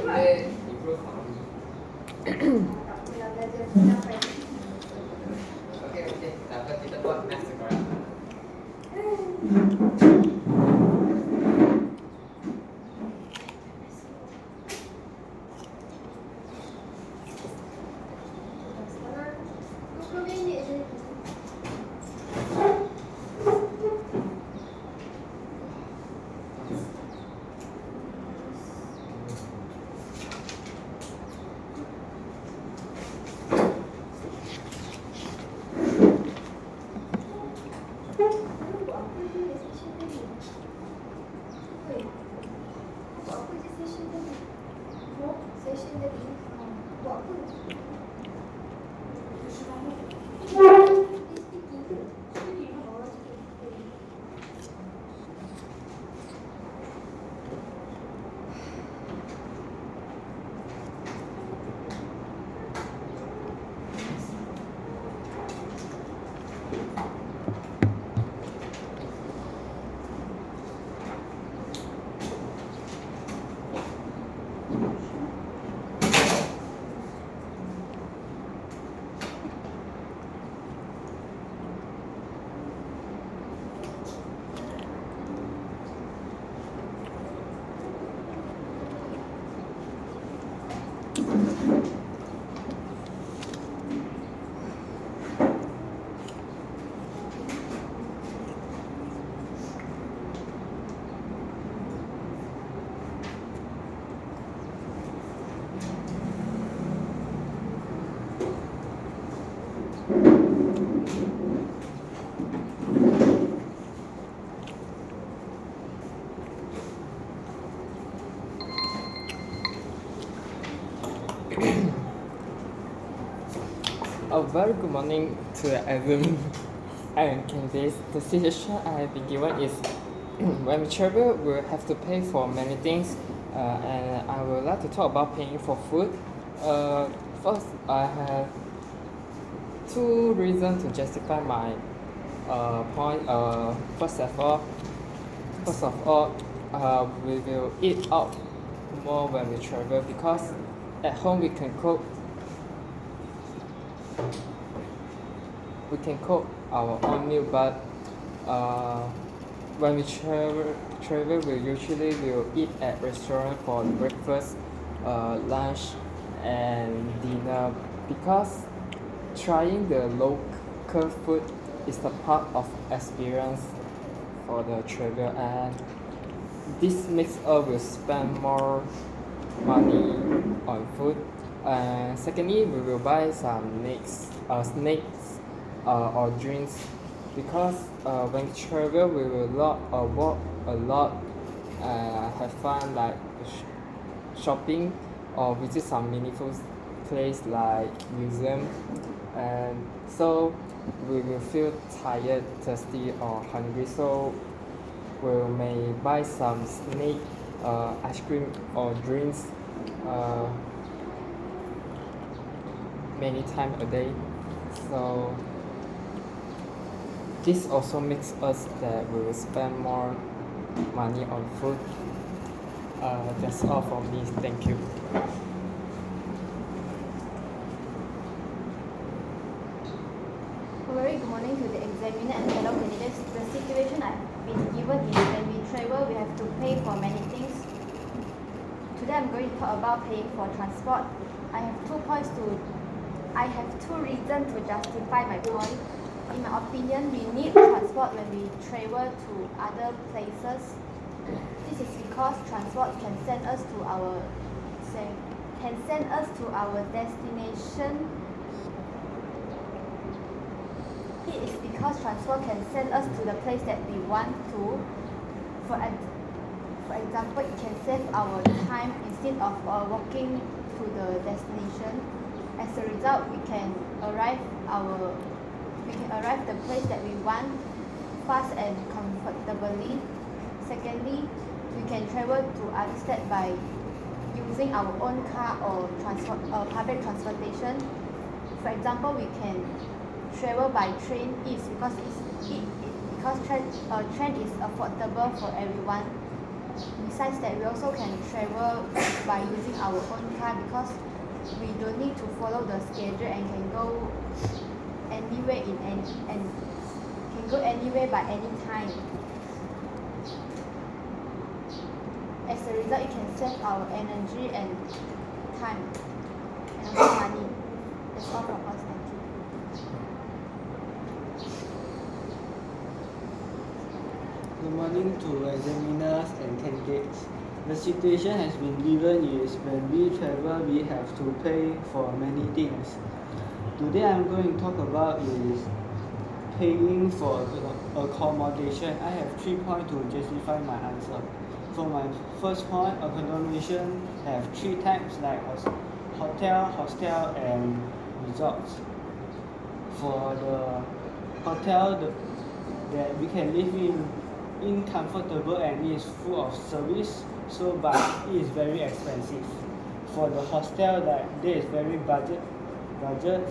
boleh improve on. Okay, okay. Dapat kita buat next sekarang. A very good morning to everyone and candidates. The situation I have been given is when we travel, we'll have to pay for many things, and I would like to talk about paying for food. First, I have two reasons to justify my point. First of all, we will eat out more when we travel because at home we can cook. We can cook our own meal, but when we travel, we usually will eat at restaurant for breakfast, lunch, and dinner because trying the local food is the part of experience for the travel, and this makes us will spend more money on food. And secondly, we will buy some snacks or drinks because when we travel, we will walk a lot, have fun like shopping or visit some meaningful place like museum, and so we will feel tired, thirsty, or hungry. So we may buy some snack, ice cream, or drinks. Many times a day. So this also makes us that we will spend more money on food. That's all from me. Thank you. A very good morning to the examiner and fellow candidates. The situation I've been given is when we travel, we have to pay for many things. Today I'm going to talk about paying for transport. I have two reasons to justify my point. In my opinion, we need transport when we travel to other places. This is because transport can send us to our destination. It is because transport can send us to the place that we want to. For example, it can save our time instead of walking to the destination. As a result, we can arrive the place that we want fast and comfortably. Secondly, we can travel to other states by using our own car or public transportation. For example, we can travel by train because train is affordable for everyone. Besides that, we also can travel by using our own car because we don't need to follow the schedule and can go anywhere by any time. As a result, it can save our energy and time and also money. That's all from us. Thank you. Good morning to examiners and candidates. The situation has been given is when we travel, we have to pay for many things. Today I'm going to talk about is paying for accommodation. I have 3 points to justify my answer. For my first point, accommodation have 3 types like hotel, hostel, and resorts. For the hotel, that we can live in comfortable and it is full of service, but it is very expensive. For the hostel, that is very budget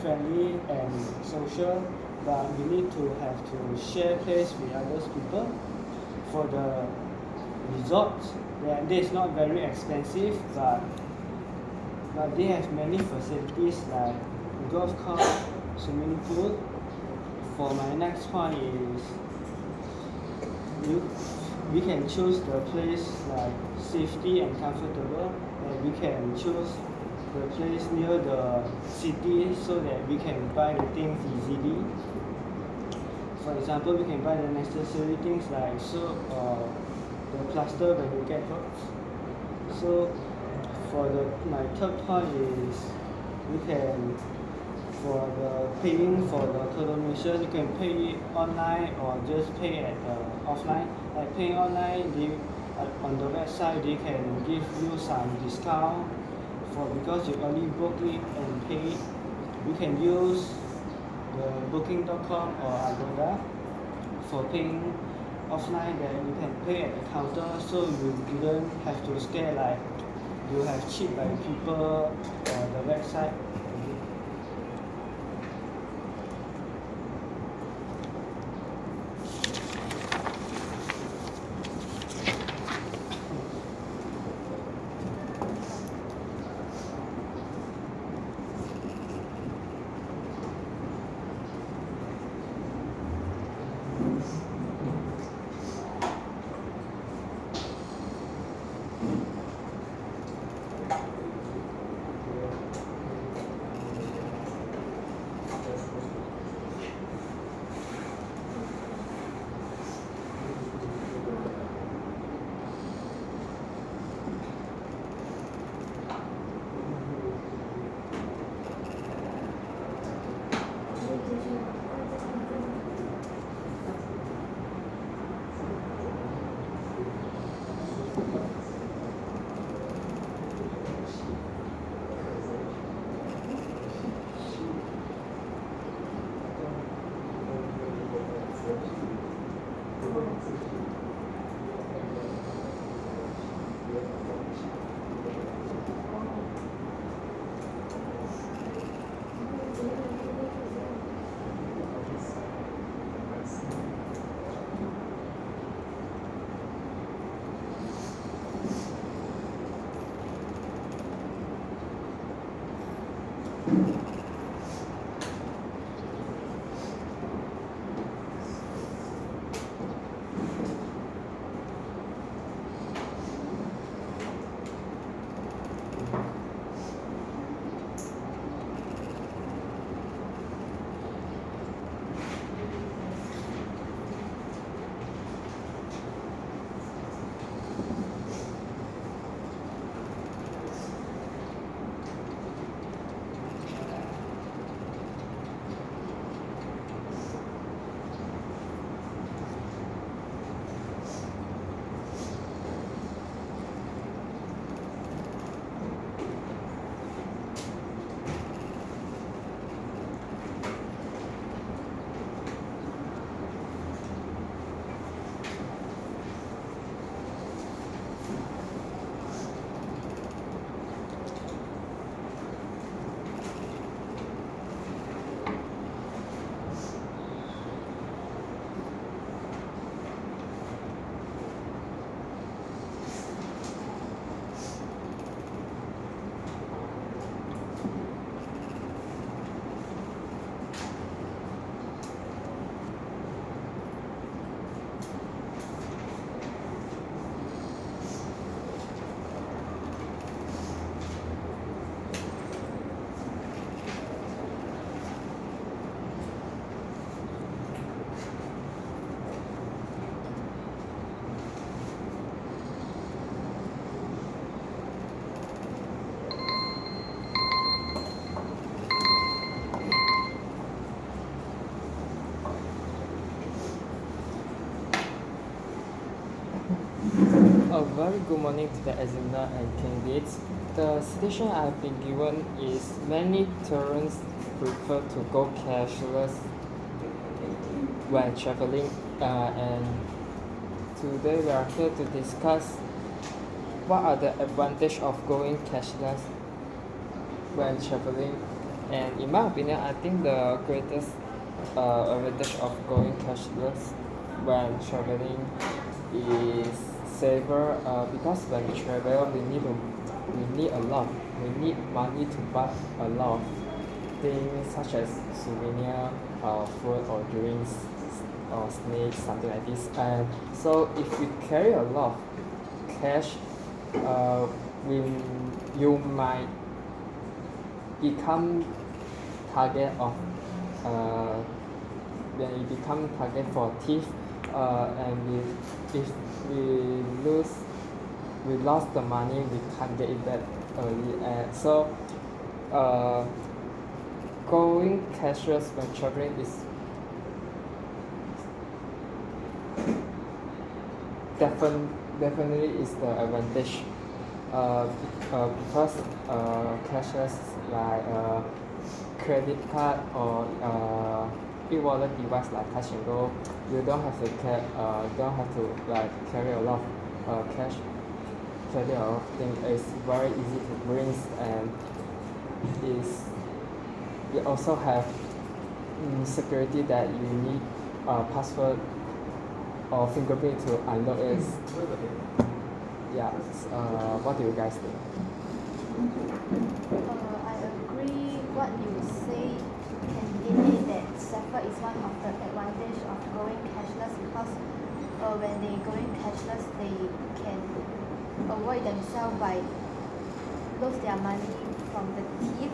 friendly and social, but we need to have to share place with other people. For the resort, that is not very expensive, but they have many facilities like golf course, swimming pool. For my next point is we can choose the place like safety and comfortable, and we can choose the place near the city so that we can buy the things easily. For example, we can buy the necessary things like soap or the plaster when you get hurt. So for my third point is for the paying for the accommodation, you can pay it online or just pay at offline. Like paying online, on the website they can give you some discount because you only book it and pay it. You can use the booking.com or Agoda. For paying offline, then you can pay at the counter, so you don't have to scare like you have cheated by people or the website. very good morning to the examiner and candidates. The situation I've been given is many tourists prefer to go cashless when traveling, and today we are here to discuss what are the advantage of going cashless when traveling. And in my opinion, I think the greatest advantage of going cashless when traveling is safer, because when we travel we need a lot we need money to buy a lot of things such as souvenir, food or drinks or snacks, something like this. And so if we carry a lot of cash, uh, we you might become target of uh, when you become target for thief, and if we lose we lost the money, we can't get it back early. And so uh, going cashless when traveling is definitely is the advantage, because cashless like credit card or e-wallet device like Touch and Go, you don't have to like carry a lot of cash, carry a lot of things. It's very easy to bring, and is you also have security that you need password or fingerprint to unlock it. Yeah. What do you guys think? I agree what you say, candidate, that safer is one of the advantage of going cashless, because when they going cashless, they can avoid themselves by lose their money from the thief.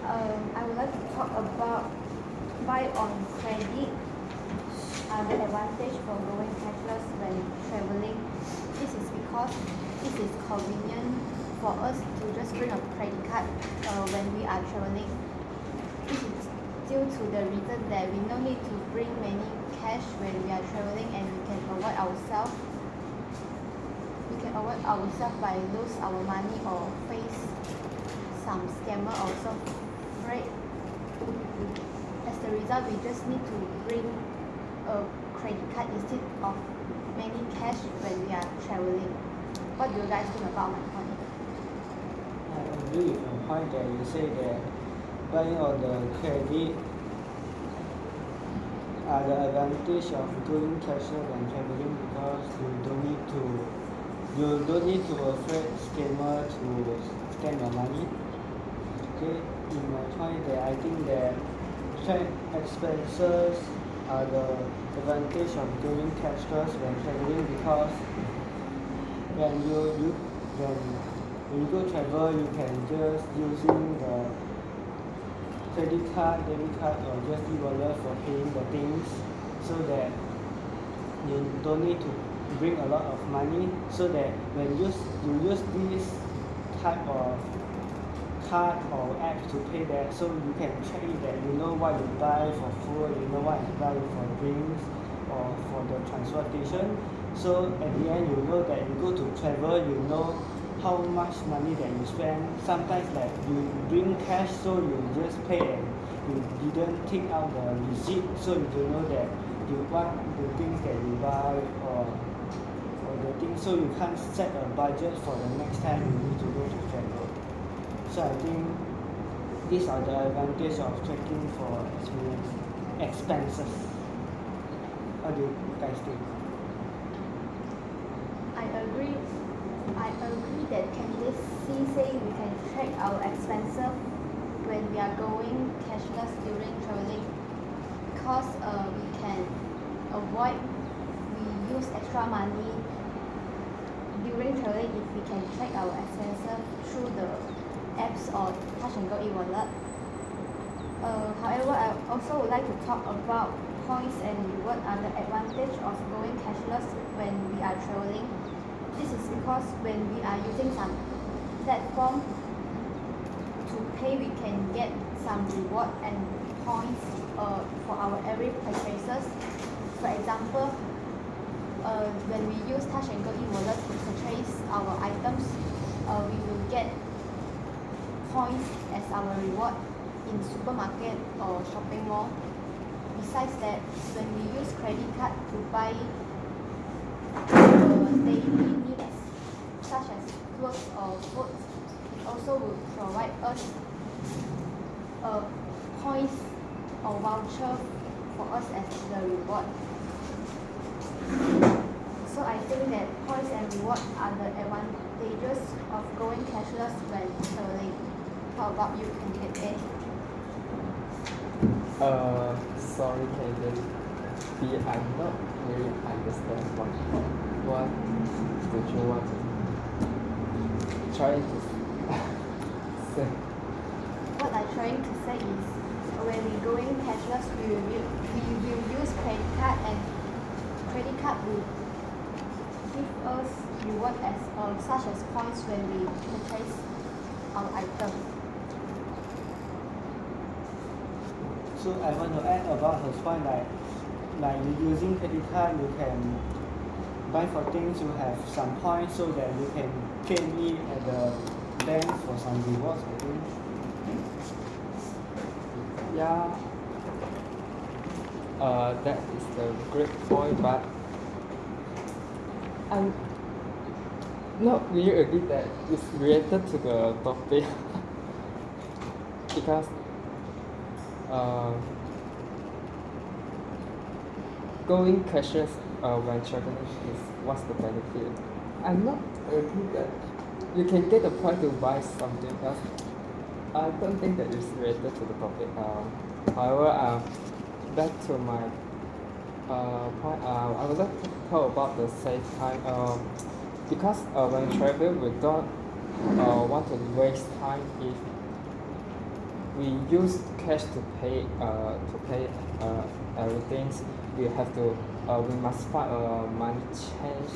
I would like to talk about buy on credit, the advantage for going cashless when traveling. This is because this is convenient for us to just bring a credit card when we are traveling. This is due to the reason that we no need to bring many cash when we are traveling, and we can avoid ourselves. We can avoid ourselves by lose our money or face some scammer or some fraud. As the result, we just need to bring a credit card instead of many cash when we are traveling. What do you guys think about my point? I agree with your point that you say that buying on the credit are the advantage of doing cashless when traveling, because you don't need to afraid scammer to scam your money. Okay, in my point that I think that check expenses are the advantage of doing cashless when traveling, because when you go travel, you can just using the credit card, debit card, or just e-wallet for paying the things, so that you don't need to bring a lot of money, so that when you use this type of card or app to pay that, so you can check it that you know what you buy for food, you know what you buy for drinks or for the transportation. So at the end, you know that you go to travel, you know how much money that you spend. Sometimes like you bring cash, so you just pay and you didn't take out the receipt, so you don't know that you want the things that you buy or the things, so you can't set a budget for the next time you need to go to travel. So I think these are the advantage of tracking for expenses. How do you guys think? I agree. I agree that candidates say we can track our expenses when we are going cashless during traveling, because we can avoid we use extra money during traveling if we can track our expenses through the apps or Touch and Go e-wallet. However, I also would like to talk about points and what are the advantage of going cashless when we are traveling. This is because when we are using some platform to pay, we can get some reward and points for our every purchases. For example, when we use Touch and Go e-wallet to purchase our items, we will get points as our reward in supermarket or shopping mall. Besides that, when we use credit card to buy our daily needs such as clothes or food, it also will provide us points or voucher for us as the reward. So I think that points and reward are the advantages of going cashless when traveling. How about you, candidate A? Sorry, candidate B. I'm not really understand what did you want to try to say. What I'm trying to say is, when we going cashless, we will use credit card, and credit card will give us reward as such as points when we purchase our item. So I want to add about her point, like you using credit card, you can buy for things, you have some points so that you can claim it at the bank for some rewards, I think. Yeah, that is a great point, but I'm not really agree that it's related to the topic because going cashless when traveling is what's the benefit? I'm not agree that you can get a point to buy something else. I don't think that is related to the topic. However, back to my point. I would like to talk about the save time. Because when travel, we don't want to waste time if we use cash to pay everything. We must find a money change.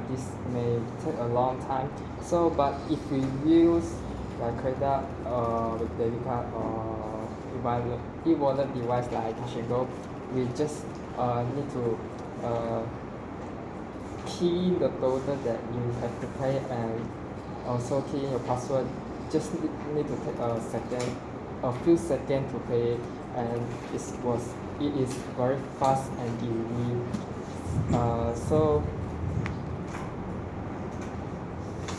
This may take a long time. So, but if we use like credit with debit card or e-wallet device like Touch and Go, we just need to key in the total that you have to pay and also key in your password. Just need to take a few seconds to pay, and it is very fast and easy. So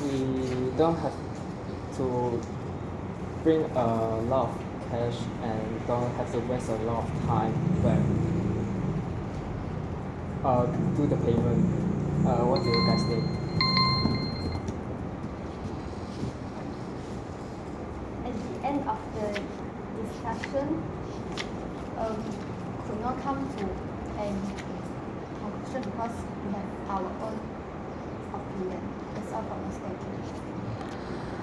we don't have to bring a lot of cash and don't have to waste a lot of time when do the payment. What do you guys think? At the end of the discussion, could not come to any conclusion because we have our own opinion. That's all from us. Thank you.